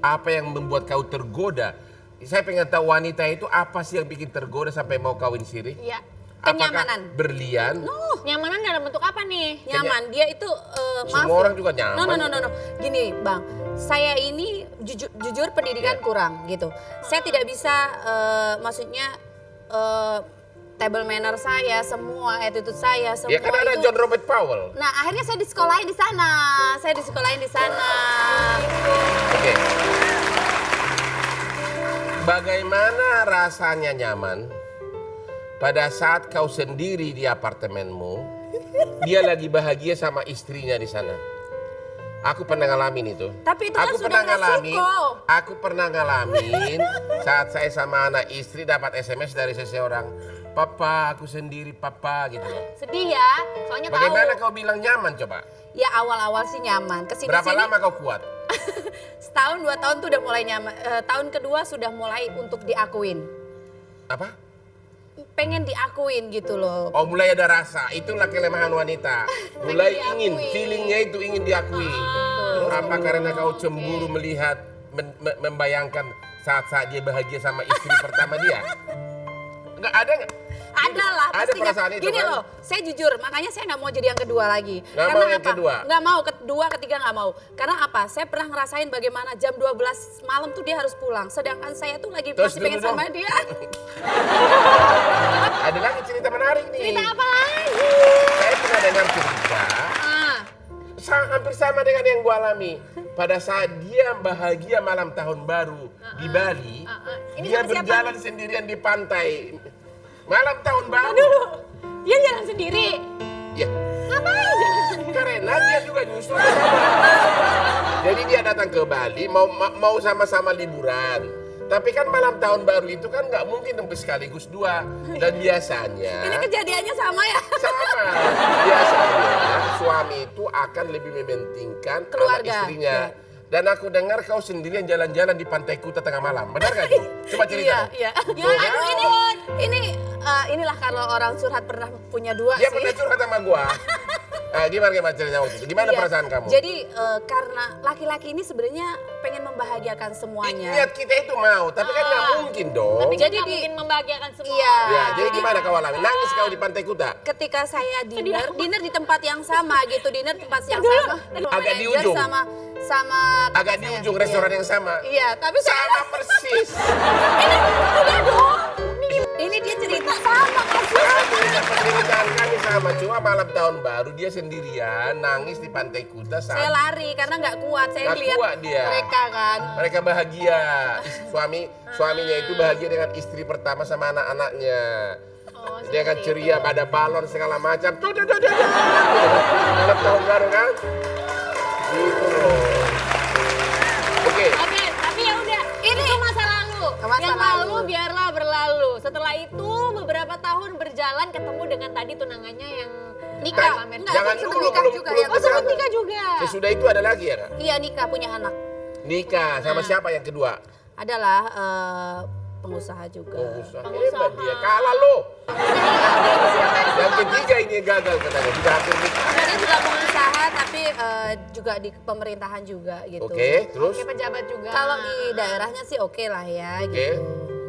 Apa yang membuat kau tergoda? Saya pengen tahu wanita itu apa sih yang bikin tergoda sampai mau kawin siri? Iya. Kenyamanan. Apakah berlian? Nyaman dalam bentuk apa nih? Nyaman, dia itu maaf Semua ya. orang juga nyaman. No. Gini Bang, saya ini jujur pendidikan kurang gitu. Saya tidak bisa maksudnya table manner saya, semua attitude saya, semua Ya kan ada itu. John Robert Powell. Nah akhirnya saya disekolahin di sana, Oke. Bagaimana rasanya nyaman pada saat kau sendiri di apartemenmu, dia lagi bahagia sama istrinya di sana? Aku pernah ngalamin itu. Tapi itu kan sudah resiko. Aku pernah ngalamin saat saya sama anak istri dapat SMS dari seseorang, "Papa, aku sendiri, Papa," gitu loh. Sedih ya, soalnya Bagaimana tahu. kau bilang nyaman coba? Ya awal-awal sih nyaman, kesini-sini. Berapa lama kau kuat? Setahun 2 tahun tuh udah mulai nyaman. Tahun kedua sudah mulai untuk diakuin. Apa? Pengen diakuin gitu loh. Oh, mulai ada rasa. Itulah kelemahan wanita. Mulai diakui. ingin, feelingnya itu ingin diakui. Apa karena kau cemburu melihat, membayangkan saat-saat dia bahagia sama istri pertama dia? Enggak ada nggak? Ada lah Ada pastinya. perasaan itu Gini kan? loh, saya jujur, makanya saya nggak mau jadi yang kedua lagi. Nggak Karena mau yang apa? kedua? Nggak mau, kedua, ketiga nggak mau. Karena apa? Saya pernah ngerasain bagaimana jam 12 malam tuh dia harus pulang. Sedangkan saya tuh lagi Terus masih pengen dulu sama dong. dia. Ada lagi cerita menarik nih. Cerita apa lagi? Saya pernah dengar cerita, hampir sama dengan yang gua alami. Pada saat dia bahagia malam tahun baru di Bali, Ini dia sama siapa berjalan sendirian di pantai. Malam tahun baru. Dulu, dia jalan sendiri. Ya, Ngapain jalan sendiri? karena dia juga nyusul ke sana. Jadi dia datang ke Bali mau sama-sama liburan. Tapi kan malam tahun baru itu kan nggak mungkin sekaligus dua. Dan biasanya Ini kejadiannya sama ya? sama. Biasanya suami itu akan lebih mementingkan Keluarga, anak istrinya. ya. Dan aku dengar kau sendirian jalan-jalan di Pantai Kuta tengah malam. Benar gak itu? Coba cerita. Iya. Ya, Tuh, aduh inilah kalau orang curhat pernah punya dua Dia sih. pernah curhat sama gua. Gimana ceritanya waktu itu? Gimana Iya. perasaan kamu? Jadi karena laki-laki ini sebenarnya pengen membahagiakan semuanya. Niat kita itu mau, tapi kan nggak mungkin dong. Tapi Jadi jadi di- mungkin membahagiakan semua. Iya. Ya, jadi gimana kau alami? Nangis kau di Pantai Kuta? Ketika saya dinner di tempat yang sama gitu, dinner tempat yang sama. Agak di Manajer ujung. sama Agak di ujung restoran yang sama. Iya, tapi saya Sama persis. ini udah dong. Ini dia cerita sama kasih. Penderitaan kami sama, cuma malam tahun baru dia sendirian nangis di Pantai Kuta Saya saat lari karena nggak kuat. Saya Nggak lihat kuat dia. mereka kan. mereka bahagia. Suaminya itu bahagia dengan istri pertama sama anak-anaknya. Dia kan ceria, ada balon segala macam. Tuh. Malam tahun baru kan? Gitu loh. Oke. Oke, tapi ya udah. Ini masa lalu. Masa Yang lalu. lalu biarlah berlalu. Setelah itu beberapa tahun berjalan ketemu dengan tadi tunangannya yang Nikah. pamer. Enggak, Jangan itu dulu, sebelum nikah belum- juga belum ya. Oh, sempat nikah juga. Sesudah itu ada lagi ya, Kak? Iya, nikah punya anak. Nikah sama siapa yang kedua? Adalah pengusaha juga. Pengusaha. Hebat dia, kalah lo. Yang ketiga ini yang gagal katanya, sudah hampir nikah. Dia juga pengusaha tapi juga di pemerintahan juga gitu. Oke, terus? Oke, pejabat juga. Kalau di daerahnya sih oke lah ya Oke. gitu.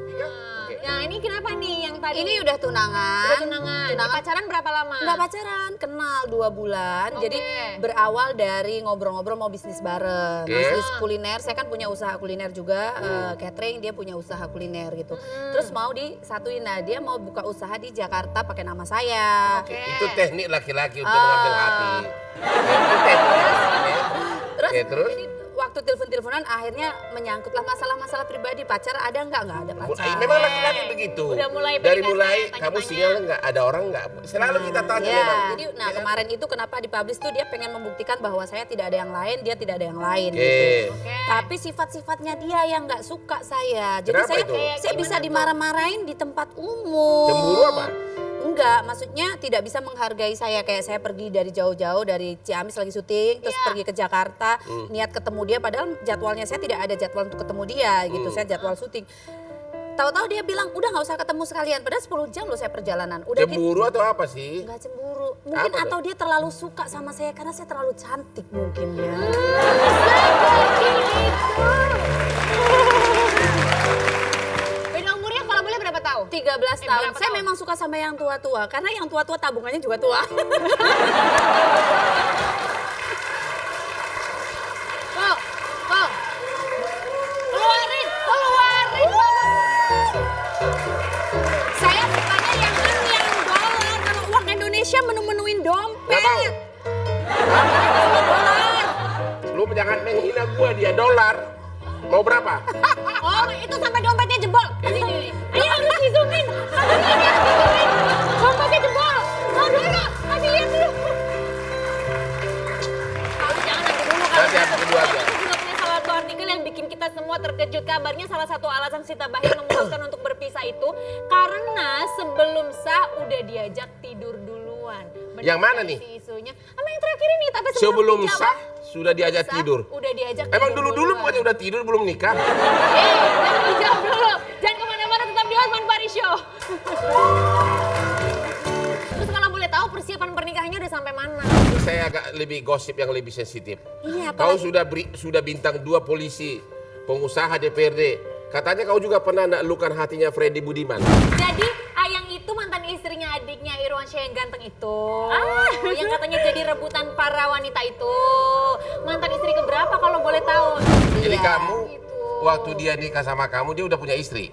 Tiga? Oke. Nah, ini kenapa nih yang tadi? Ini udah tunangan. udah tunangan. Pacaran berapa lama? Nggak pacaran, kenal 2 bulan. Oke. Jadi berawal dari ngobrol-ngobrol mau bisnis bareng. Oke. Bisnis kuliner, saya kan punya usaha kuliner juga, catering, dia punya usaha kuliner gitu. Terus mau disatuin, nah dia mau buka usaha di Jakarta pakai nama saya. Oke. Itu teknik laki-laki untuk mengambil hati. Itu teknik. Oke, terus? Jadi waktu telepon-teleponan akhirnya menyangkutlah masalah-masalah pribadi. Pacar ada nggak ada pacar. Memang laki-laki begitu. Udah mulai Dari PDKT, mulai tanya-tanya. kamu single nggak? Ada orang nggak? Selalu kita tanya Ya, memang. jadi nah kemarin itu kenapa dipublish tuh dia pengen membuktikan bahwa saya tidak ada yang lain, dia tidak ada yang lain Oke. gitu. Oke. Tapi sifat-sifatnya dia yang nggak suka saya. Jadi Kenapa saya itu? saya bisa dimarah-marahin di tempat umum. Cemburu apa? Enggak, maksudnya tidak bisa menghargai saya. Kayak saya pergi dari jauh-jauh dari Ciamis lagi syuting, terus Iya. pergi ke Jakarta, niat ketemu dia padahal jadwalnya saya tidak ada jadwal untuk ketemu dia gitu. Saya jadwal syuting. Tahu-tahu dia bilang udah nggak usah ketemu sekalian. Padahal 10 jam loh saya perjalanan. Udah gitu. Cemburu atau apa sih? Nggak cemburu. Mungkin Apa tuh? atau dia terlalu suka sama saya karena saya terlalu cantik mungkin ya. Sekecil itu. tahun. Berapa Saya tahun? memang suka sama yang tua-tua karena yang tua-tua tabungannya juga tua. Tuh, tuh. Keluarin, keluarin. Saya sukanya yang ini yang dolar. Kalau uang Indonesia menu-menuin dompet. Nggak mau. Dolar. Lu jangan menghina gua, dia dolar. Mau berapa? Oh, itu sampai dompetnya jebol. Ini harus di-zoomin. Ini harus di-zoomin. Dompetnya jebol. Mau dulu, kasih lihat dulu. Kamu jangan nanti dulu. Nanti habis kedua aja. Kita juga punya salah satu artikel yang bikin kita semua terkejut. Kabarnya salah satu alasan Sita Bahir memutuskan untuk berpisah itu karena sebelum sah udah diajak tidur duluan. Benar Yang mana nggak nih? sih isunya? Sama yang terakhir ini, tapi Sebelum dijawab, sah sudah diajak sah, tidur. Udah diajak Emang tidur dulu-dulu duluan. bukannya udah tidur belum nikah? Jangan dijawab dulu. Jangan kemana-mana, tetap di Hotman Paris Show. Terus kalau boleh tahu persiapan pernikahannya udah sampai mana? Saya agak lebih gosip yang lebih sensitif. Iya, Kau apalagi- sudah bintang 2 polisi, pengusaha DPRD. Katanya kau juga pernah naklukan hatinya Freddy Budiman. Jadi Ayang itu mantan istrinya adiknya Irwansyah yang ganteng itu. Yang katanya jadi rebutan para wanita itu. Mantan istri keberapa kalau boleh tahu? Jadi Iya. kamu Gitu. waktu dia nikah sama kamu dia udah punya istri.